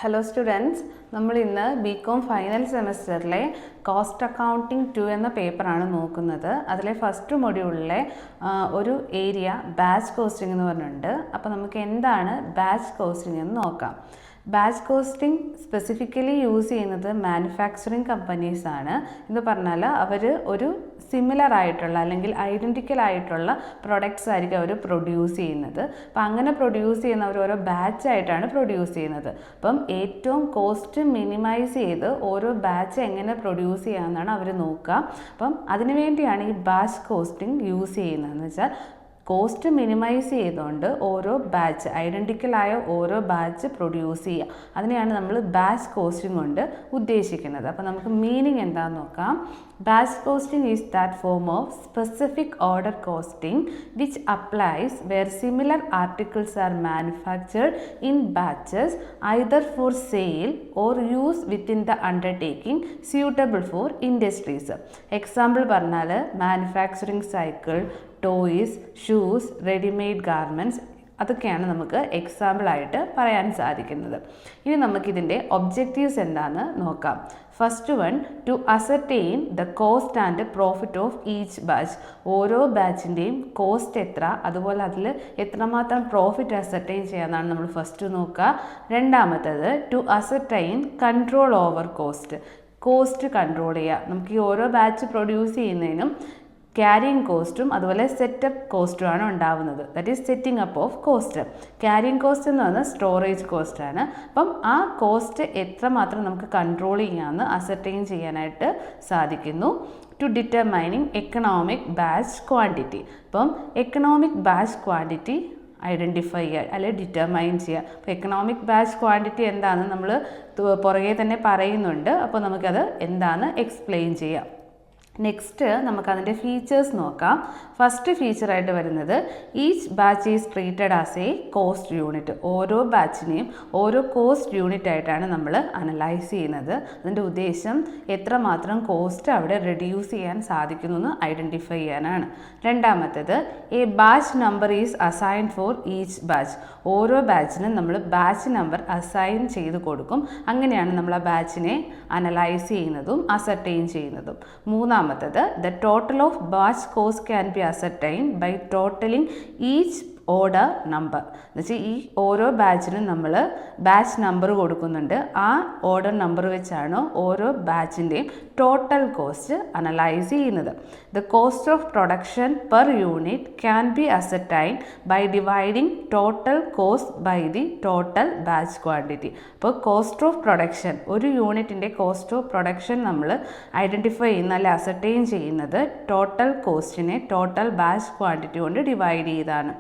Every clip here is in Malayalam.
ഹലോ സ്റ്റുഡൻസ്, നമ്മൾ ഇന്ന് ബികോം ഫൈനൽ സെമസ്റ്ററിലെ കോസ്റ്റ് അക്കൗണ്ടിങ് 2 എന്ന പേപ്പറാണ് നോക്കുന്നത്. അതിലെ ഫസ്റ്റ് മൊഡ്യൂളിലെ ഒരു ഏരിയ ബാച്ച് കോസ്റ്റിംഗ് എന്ന് പറഞ്ഞിട്ടുണ്ട്. അപ്പോൾ നമുക്ക് എന്താണ് ബാച്ച് കോസ്റ്റിംഗ് എന്ന് നോക്കാം. ബാച്ച് കോസ്റ്റിംഗ് സ്പെസിഫിക്കലി യൂസ് ചെയ്യുന്നത് മാനുഫാക്ചറിങ് കമ്പനീസ് ആണ്. എന്ന് പറഞ്ഞാൽ അവർ ഒരു സിമിലർ ആയിട്ടുള്ള അല്ലെങ്കിൽ ഐഡൻറ്റിക്കൽ ആയിട്ടുള്ള പ്രൊഡക്ട്സ് ആയിരിക്കും അവർ പ്രൊഡ്യൂസ് ചെയ്യുന്നത്. അപ്പം അങ്ങനെ പ്രൊഡ്യൂസ് ചെയ്യുന്നവർ ഓരോ ബാച്ചായിട്ടാണ് പ്രൊഡ്യൂസ് ചെയ്യുന്നത്. അപ്പം ഏറ്റവും കോസ്റ്റ് മിനിമൈസ് ചെയ്ത് ഓരോ ബാച്ച് എങ്ങനെ പ്രൊഡ്യൂസ് ചെയ്യാമെന്നാണ് അവർ നോക്കുക. അപ്പം അതിനുവേണ്ടിയാണ് ഈ ബാച്ച് കോസ്റ്റിംഗ് യൂസ് ചെയ്യുന്നതെന്ന് വെച്ചാൽ കോസ്റ്റ് മിനിമൈസ് ചെയ്തുകൊണ്ട് ഓരോ ബാച്ച് ഐഡൻറ്റിക്കലായ ഓരോ ബാച്ച് പ്രൊഡ്യൂസ് ചെയ്യുക. അതിനെയാണ് നമ്മൾ ബാച്ച് കോസ്റ്റിംഗ് കൊണ്ട് ഉദ്ദേശിക്കുന്നത്. അപ്പോൾ നമുക്ക് മീനിങ് എന്താണെന്ന് നോക്കാം. Batch costing is that form of specific order costing which applies wear similar articles are manufactured in batches either for sale or use within the undertaking suitable for industries. Example പറഞ്ഞാൽ manufacturing cycle, toys, shoes, readymade garments, അതൊക്കെയാണ് നമുക്ക് എക്സാമ്പിളായിട്ട് പറയാൻ സാധിക്കുന്നത്. ഇനി നമുക്കിതിൻ്റെ ഒബ്ജക്റ്റീവ്സ് എന്താണെന്ന് നോക്കാം. First one, to ascertain the cost and profit of each batch. ഓരോ ബാച്ചിൻ്റെയും കോസ്റ്റ് എത്ര, അതുപോലെ അതിൽ എത്രമാത്രം പ്രോഫിറ്റ് അസർടെയിൻ ചെയ്യാമെന്നാണ് നമ്മൾ ഫസ്റ്റ് നോക്കുക. രണ്ടാമത്തേത്, to ascertain control over cost control ചെയ്യുക. നമുക്ക് ഈ ഓരോ ബാച്ച് പ്രൊഡ്യൂസ് ചെയ്യുന്നതിനും ക്യാരിയിങ് കോസ്റ്റും അതുപോലെ സെറ്റപ്പ് കോസ്റ്റുമാണ് ഉണ്ടാവുന്നത്. That is setting up of cost. Carrying cost എന്ന് പറഞ്ഞാൽ സ്റ്റോറേജ് കോസ്റ്റാണ്. അപ്പം ആ കോസ്റ്റ് എത്രമാത്രം നമുക്ക് കൺട്രോൾ ചെയ്യാമെന്ന് അസർടെയിൻ ചെയ്യാനായിട്ട് സാധിക്കുന്നു. To determining economic batch quantity. അപ്പം എക്കണോമിക് ബാച്ച് ക്വാണ്ടിറ്റി ഐഡൻറ്റിഫൈ ചെയ്യുക അല്ലെങ്കിൽ ഡിറ്റർമൈൻ ചെയ്യുക. അപ്പോൾ എക്കണോമിക് ബാച്ച് ക്വാണ്ടിറ്റി എന്താണെന്ന് നമ്മൾ പുറകെ തന്നെ പറയുന്നുണ്ട്. അപ്പോൾ നമുക്കത് എന്താണെന്ന് എക്സ്പ്ലെയിൻ ചെയ്യാം. നെക്സ്റ്റ് നമുക്കതിൻ്റെ ഫീച്ചേഴ്സ് നോക്കാം. ഫസ്റ്റ് ഫീച്ചറായിട്ട് വരുന്നത് each batch is treated as A cost unit. ഓരോ ബാച്ചിനെയും ഓരോ കോസ്റ്റ് യൂണിറ്റ് ആയിട്ടാണ് നമ്മൾ അനലൈസ് ചെയ്യുന്നത്. അതിൻ്റെ ഉദ്ദേശം എത്രമാത്രം കോസ്റ്റ് അവിടെ റെഡ്യൂസ് ചെയ്യാൻ സാധിക്കുന്നു എന്ന് ഐഡൻറ്റിഫൈ ചെയ്യാനാണ്. രണ്ടാമത്തേത്, A batch number is assign for each batch. ഓരോ ബാച്ചിനും നമ്മൾ ബാച്ച് നമ്പർ അസൈൻ ചെയ്ത് കൊടുക്കും. അങ്ങനെയാണ് നമ്മൾ ആ ബാച്ചിനെ അനലൈസ് ചെയ്യുന്നതും അസർടെയിൻ ചെയ്യുന്നതും. മൂന്നാമത്തേത്, the total of batch cost can be ascertain by totaling each order number. എന്നുവെച്ചാൽ ഈ ഓരോ ബാച്ചിനും നമ്മൾ ബാച്ച് നമ്പർ കൊടുക്കുന്നുണ്ട്. ആ ഓർഡർ നമ്പർ വെച്ചാണ് ഓരോ ബാച്ചിൻ്റെയും ടോട്ടൽ കോസ്റ്റ് അനലൈസ് ചെയ്യുന്നത്. The cost of production per unit can be ascertain by dividing total cost by the total batch quantity. അപ്പോൾ കോസ്റ്റ് ഓഫ് പ്രൊഡക്ഷൻ, ഒരു യൂണിറ്റിൻ്റെ കോസ്റ്റ് ഓഫ് പ്രൊഡക്ഷൻ നമ്മൾ ഐഡൻറ്റിഫൈ ചെയ്യുന്ന അല്ലെ അസർടെയിൻ ചെയ്യുന്നത് ടോട്ടൽ കോസ്റ്റിനെ ടോട്ടൽ ബാച്ച് ക്വാണ്ടിറ്റി കൊണ്ട് ഡിവൈഡ് ചെയ്താണ്.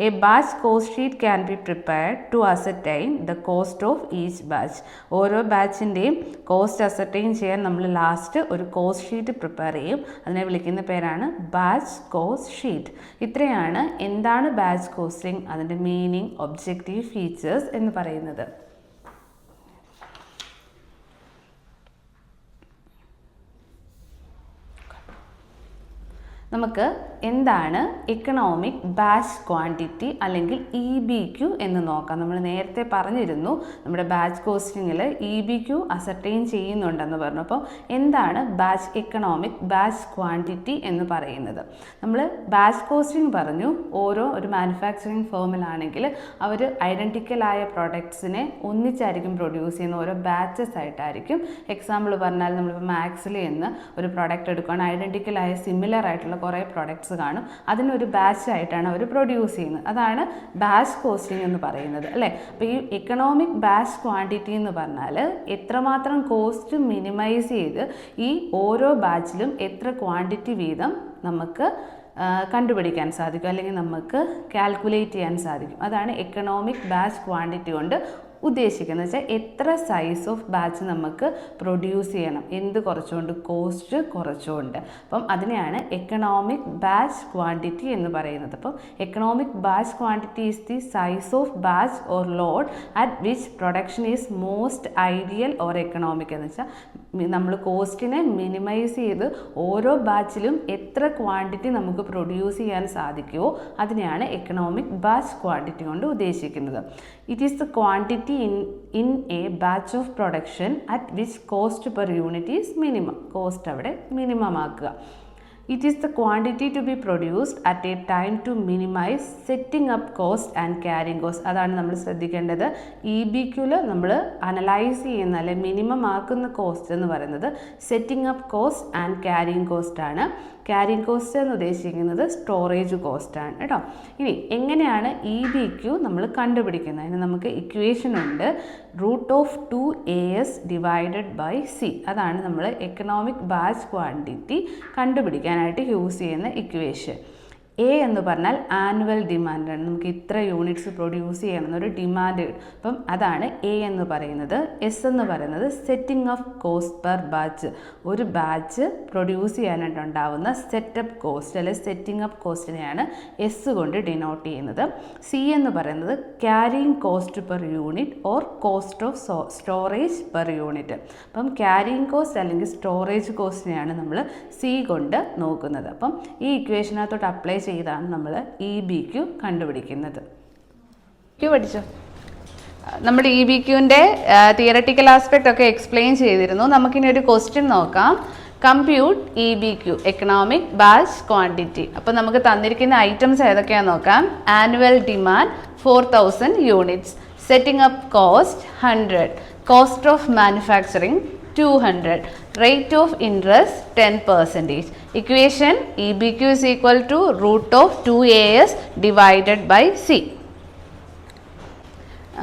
A batch cost sheet can be prepared to ascertain the cost of each batch. ഓരോ ബാച്ചിൻ്റെയും കോസ്റ്റ് അസർടെയിൻ ചെയ്യാൻ നമ്മൾ ലാസ്റ്റ് ഒരു കോസ്റ്റ് ഷീറ്റ് പ്രിപ്പയർ ചെയ്യും. അതിനെ വിളിക്കുന്ന പേരാണ് ബാച്ച് കോസ്റ്റ് ഷീറ്റ്. ഇത്രയാണ് എന്താണ് ബാച്ച് കോസ്റ്റിംഗ്, അതിൻ്റെ മീനിങ്, ഒബ്ജക്റ്റീവ്, ഫീച്ചേഴ്സ് എന്ന് പറയുന്നത്. നമുക്ക് എന്താണ് എക്കണോമിക് ബാച്ച് ക്വാണ്ടിറ്റി അല്ലെങ്കിൽ EBQ എന്ന് നോക്കാം. നമ്മൾ നേരത്തെ പറഞ്ഞിരുന്നു നമ്മുടെ ബാച്ച് കോസ്റ്റിങ്ങിൽ EBQ അസർടെയിൻ ചെയ്യുന്നുണ്ടെന്ന് പറഞ്ഞു. അപ്പോൾ എന്താണ് എക്കണോമിക് ബാച്ച് ക്വാണ്ടിറ്റി എന്ന് പറയുന്നത്? നമ്മൾ ബാച്ച് കോസ്റ്റിംഗ് പറഞ്ഞു, ഒരു മാനുഫാക്ചറിങ് ഫേമിലാണെങ്കിൽ അവർ ഐഡൻറ്റിക്കലായ പ്രൊഡക്ട്സിനെ ഒന്നിച്ചായിരിക്കും പ്രൊഡ്യൂസ് ചെയ്യുന്ന, ഓരോ ബാച്ചസ് ആയിട്ടായിരിക്കും. എക്സാമ്പിൾ പറഞ്ഞാൽ നമ്മളിപ്പോൾ മാക്സിൽ നിന്ന് ഒരു പ്രൊഡക്റ്റ് എടുക്കുകയാണ്, ഐഡൻറ്റിക്കലായ സിമിലർ ആയിട്ടുള്ള കുറേ പ്രൊഡക്ട്സ് കാണും, അതിനൊരു ബാച്ച് ആയിട്ടാണ് അവർ പ്രൊഡ്യൂസ് ചെയ്യുന്നത്. അതാണ് ബാച്ച് കോസ്റ്റിംഗ് എന്ന് പറയുന്നത്, അല്ലേ? അപ്പോൾ ഈ എക്കണോമിക് ബാച്ച് ക്വാണ്ടിറ്റി എന്ന് പറഞ്ഞാൽ എത്രമാത്രം കോസ്റ്റ് മിനിമൈസ് ചെയ്ത് ഈ ഓരോ ബാച്ചിലും എത്ര ക്വാണ്ടിറ്റി വീതം നമുക്ക് കണ്ടുപിടിക്കാൻ സാധിക്കും അല്ലെങ്കിൽ നമുക്ക് കാൽക്കുലേറ്റ് ചെയ്യാൻ സാധിക്കും. അതാണ് എക്കണോമിക് ബാച്ച് ക്വാണ്ടിറ്റി കൊണ്ട് ഉദ്ദേശിക്കുന്നത്. വെച്ചാൽ എത്ര സൈസ് ഓഫ് ബാച്ച് നമുക്ക് പ്രൊഡ്യൂസ് ചെയ്യണം, എന്ത് കുറച്ചുകൊണ്ട്, കോസ്റ്റ് കുറച്ചുകൊണ്ട്. അപ്പം അതിനെയാണ് എക്കണോമിക് ബാച്ച് ക്വാണ്ടിറ്റി എന്ന് പറയുന്നത്. അപ്പം economic batch quantity is the size of batch or load at which production is most ideal or economic. എന്ന് വെച്ചാൽ നമ്മൾ കോസ്റ്റിനെ മിനിമൈസ് ചെയ്ത് ഓരോ ബാച്ചിലും എത്ര ക്വാണ്ടിറ്റി നമുക്ക് പ്രൊഡ്യൂസ് ചെയ്യാൻ സാധിക്കുമോ അതിനെയാണ് എക്കണോമിക് ബാച്ച് ക്വാണ്ടിറ്റി കൊണ്ട് ഉദ്ദേശിക്കുന്നത്. It is the quantity in A batch of production at which cost per unit is minimum. Cost അവിടെ മിനിമം ആക്കുക. It is the quantity to be produced at a time to minimize setting up cost and carrying cost. അതാണ് നമ്മൾ ശ്രദ്ധിക്കേണ്ടത്. EBQല് നമ്മൾ അനലൈസ് ചെയ്യുന്ന അല്ലെ മിനിമം ആക്കുന്ന കോസ്റ്റ് എന്ന് പറയുന്നത് setting up cost and carrying cost ആണ്. ക്യാരിങ് കോസ്റ്റ് എന്ന് ഉദ്ദേശിക്കുന്നത് സ്റ്റോറേജ് കോസ്റ്റ് ആണ് കേട്ടോ. ഇനി എങ്ങനെയാണ് EBQ നമ്മൾ കണ്ടുപിടിക്കുന്നത്? അതിന് നമുക്ക് ഇക്വേഷൻ ഉണ്ട്. √2AS divided by C. അതാണ് നമ്മൾ എക്കണോമിക് ബാച്ച് ക്വാണ്ടിറ്റി കണ്ടുപിടിക്കാനായിട്ട് യൂസ് ചെയ്യുന്ന ഇക്വേഷൻ. എ എന്ന് പറഞ്ഞാൽ ആനുവൽ ഡിമാൻഡാണ്. നമുക്ക് ഇത്ര യൂണിറ്റ്സ് പ്രൊഡ്യൂസ് ചെയ്യണമെന്നൊരു ഡിമാൻഡ്. അപ്പം അതാണ് എ എന്ന് പറയുന്നത്. എസ് എന്ന് പറയുന്നത് setting of cost per batch. ഒരു ബാച്ച് പ്രൊഡ്യൂസ് ചെയ്യാനായിട്ടുണ്ടാവുന്ന സെറ്റപ്പ് കോസ്റ്റ് അല്ലെ സെറ്റിംഗ് അപ്പ് കോസ്റ്റിനെയാണ് എസ് കൊണ്ട് ഡിനോട്ട് ചെയ്യുന്നത്. സി എന്ന് പറയുന്നത് carrying cost per unit or cost of storage per unit. അപ്പം ക്യാരിങ് കോസ്റ്റ് അല്ലെങ്കിൽ സ്റ്റോറേജ് കോസ്റ്റിനെയാണ് നമ്മൾ സി കൊണ്ട് നോക്കുന്നത്. അപ്പം ഈ ഇക്വേഷനകത്തോട്ട് അപ്ലൈ ചെയ്താണ് നമ്മൾ EBQ കണ്ടുപിടിക്കുന്നത്. പഠിച്ചോ? നമ്മൾ EBQൻ്റെ തിയററ്റിക്കൽ ആസ്പെക്റ്റ് ഒക്കെ എക്സ്പ്ലെയിൻ ചെയ്തിരുന്നു. നമുക്കിനി ഒരു ക്വസ്റ്റ്യൻ നോക്കാം. Compute EBQ economic batch quantity. അപ്പോൾ നമുക്ക് തന്നിരിക്കുന്ന ഐറ്റംസ് ഏതൊക്കെയാണെന്ന് നോക്കാം. Annual demand 4000 units, setting up cost 100, cost of manufacturing 200, rate of interest 10%. Equation EBQ is equal to √2AS divided by C.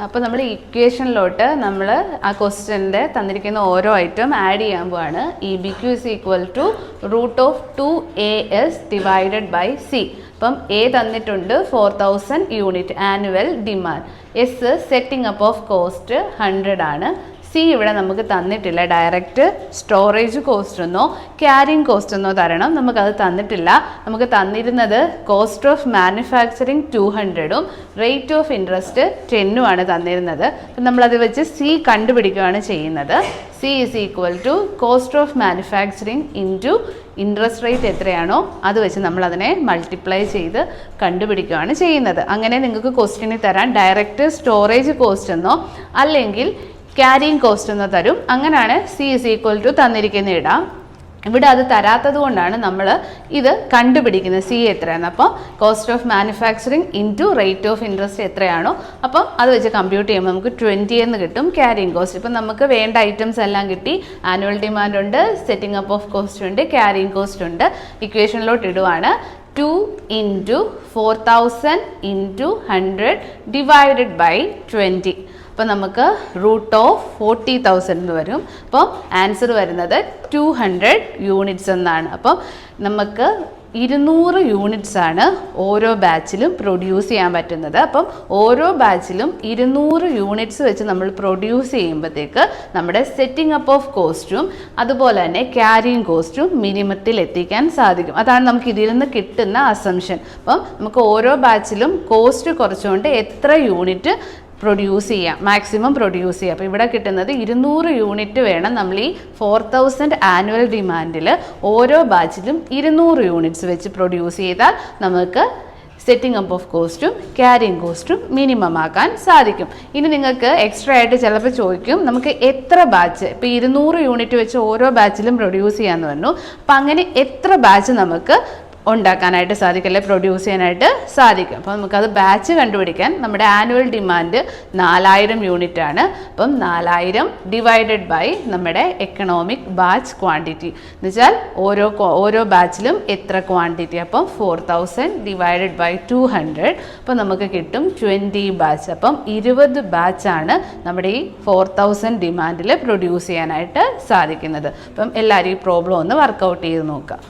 അപ്പോൾ നമ്മൾ ഇക്വേഷനിലോട്ട് നമ്മൾ ആ ക്വസ്റ്റ്യൻ്റെ തന്നിരിക്കുന്ന ഓരോ ഐറ്റം ആഡ് ചെയ്യാൻ പോവാണ്. EBQ is equal to √2AS divided by C. അപ്പം എ തന്നിട്ടുണ്ട് 4000 unit annual demand. S setting up of cost 100 ആണ്. സി ഇവിടെ നമുക്ക് തന്നിട്ടില്ല. ഡയറക്റ്റ് സ്റ്റോറേജ് കോസ്റ്റ് എന്നോ ക്യാരിങ് കോസ്റ്റ് എന്നോ തരണം. നമുക്കത് തന്നിട്ടില്ല. നമുക്ക് തന്നിരുന്നത് കോസ്റ്റ് ഓഫ് മാനുഫാക്ചറിങ് 200ഉം റേറ്റ് ഓഫ് ഇൻട്രസ്റ്റ് 10ഉം ആണ് തന്നിരുന്നത്. അപ്പം നമ്മളത് വെച്ച് സി കണ്ടുപിടിക്കുകയാണ് ചെയ്യുന്നത്. C is equal to cost of manufacturing into interest rate എത്രയാണോ അത് വെച്ച് നമ്മളതിനെ മൾട്ടിപ്ലൈ ചെയ്ത് കണ്ടുപിടിക്കുകയാണ് ചെയ്യുന്നത്. അങ്ങനെ നിങ്ങൾക്ക് ക്വസ്റ്റ്യനിൽ തരാൻ ഡയറക്റ്റ് സ്റ്റോറേജ് കോസ്റ്റ് എന്നോ അല്ലെങ്കിൽ ക്യാരിങ് കോസ്റ്റ് എന്ന് തരും. അങ്ങനെയാണ് സി ഈസ് ഈക്വൽ ടു തന്നിരിക്കുന്ന ഇടാം. ഇവിടെ അത് തരാത്തത് കൊണ്ടാണ് നമ്മൾ ഇത് കണ്ടുപിടിക്കുന്നത്. സി എത്രയാണ്? അപ്പോൾ cost of manufacturing into rate of interest എത്രയാണോ അപ്പം അത് വെച്ച് കമ്പ്യൂട്ട് ചെയ്യുമ്പോൾ നമുക്ക് 20 എന്ന് കിട്ടും ക്യാരിങ് കോസ്റ്റ്. ഇപ്പം നമുക്ക് വേണ്ട ഐറ്റംസ് എല്ലാം കിട്ടി. ആനുവൽ ഡിമാൻഡ് ഉണ്ട്, സെറ്റിംഗ് അപ്പ് ഓഫ് കോസ്റ്റ് ഉണ്ട്, ക്യാരിങ് കോസ്റ്റ് ഉണ്ട്. ഇക്വേഷനിലോട്ട് ഇടുവാണ്. 2 × 4000 × 100 ഡിവൈഡഡ് ബൈ 20. അപ്പോൾ നമുക്ക് √40,000 എന്ന് വരും. അപ്പോൾ ആൻസർ വരുന്നത് 200 യൂണിറ്റ്സ് എന്നാണ്. അപ്പം നമുക്ക് 200 യൂണിറ്റ്സ് ആണ് ഓരോ ബാച്ചിലും പ്രൊഡ്യൂസ് ചെയ്യാൻ പറ്റുന്നത്. അപ്പം ഓരോ ബാച്ചിലും 200 യൂണിറ്റ്സ് വെച്ച് നമ്മൾ പ്രൊഡ്യൂസ് ചെയ്യുമ്പോഴത്തേക്ക് നമ്മുടെ സെറ്റിംഗ് അപ്പ് ഓഫ് കോസ്റ്റും അതുപോലെ തന്നെ ക്യാരിങ് കോസ്റ്റും മിനിമത്തിൽ എത്തിക്കാൻ സാധിക്കും. അതാണ് നമുക്ക് ഇതിൽ നിന്ന് കിട്ടുന്ന അസംഷൻ. അപ്പം നമുക്ക് ഓരോ ബാച്ചിലും കോസ്റ്റ് കുറച്ചുകൊണ്ട് എത്ര യൂണിറ്റ് പ്രൊഡ്യൂസ് ചെയ്യാം, മാക്സിമം പ്രൊഡ്യൂസ് ചെയ്യാം. അപ്പോൾ ഇവിടെ കിട്ടുന്നത് 200 യൂണിറ്റ് വേണം നമ്മൾ ഈ 4000 ആനുവൽ ഡിമാൻഡിൽ ഓരോ ബാച്ചിലും 200 യൂണിറ്റ്സ് വെച്ച് പ്രൊഡ്യൂസ് ചെയ്താൽ നമുക്ക് സെറ്റിംഗ് അപ്പ് ഓഫ് കോസ്റ്റും ക്യാരിങ് കോസ്റ്റും മിനിമം ആക്കാൻ സാധിക്കും. ഇനി നിങ്ങൾക്ക് എക്സ്ട്രാ ആയിട്ട് ചിലപ്പോൾ ചോദിക്കും നമുക്ക് എത്ര ബാച്ച്, ഇപ്പോൾ 200 യൂണിറ്റ് വെച്ച് ഓരോ ബാച്ചിലും പ്രൊഡ്യൂസ് ചെയ്യാമെന്ന് പറഞ്ഞു. അപ്പം അങ്ങനെ എത്ര ബാച്ച് നമുക്ക് ഉണ്ടാക്കാനായിട്ട് സാധിക്കും, അല്ലെ പ്രൊഡ്യൂസ് ചെയ്യാനായിട്ട് സാധിക്കും. അപ്പോൾ നമുക്കത് ബാച്ച് കണ്ടുപിടിക്കാൻ നമ്മുടെ ആനുവൽ ഡിമാൻഡ് 4000 യൂണിറ്റ് ആണ്. അപ്പം 4000 ഡിവൈഡഡ് ബൈ നമ്മുടെ എക്കണോമിക് ബാച്ച് ക്വാണ്ടിറ്റി എന്ന് വെച്ചാൽ ഓരോ ബാച്ചിലും എത്ര ക്വാണ്ടിറ്റി. അപ്പം 4000 ഡിവൈഡഡ് ബൈ 200. അപ്പം നമുക്ക് കിട്ടും 20 ബാച്ച്. അപ്പം 20 ബാച്ചാണ് നമ്മുടെ ഈ 4000 ഡിമാൻഡിൽ പ്രൊഡ്യൂസ് ചെയ്യാനായിട്ട് സാധിക്കുന്നത്. അപ്പം എല്ലാവരും ഈ പ്രോബ്ലം ഒന്ന് വർക്കൗട്ട് ചെയ്ത് നോക്കാം.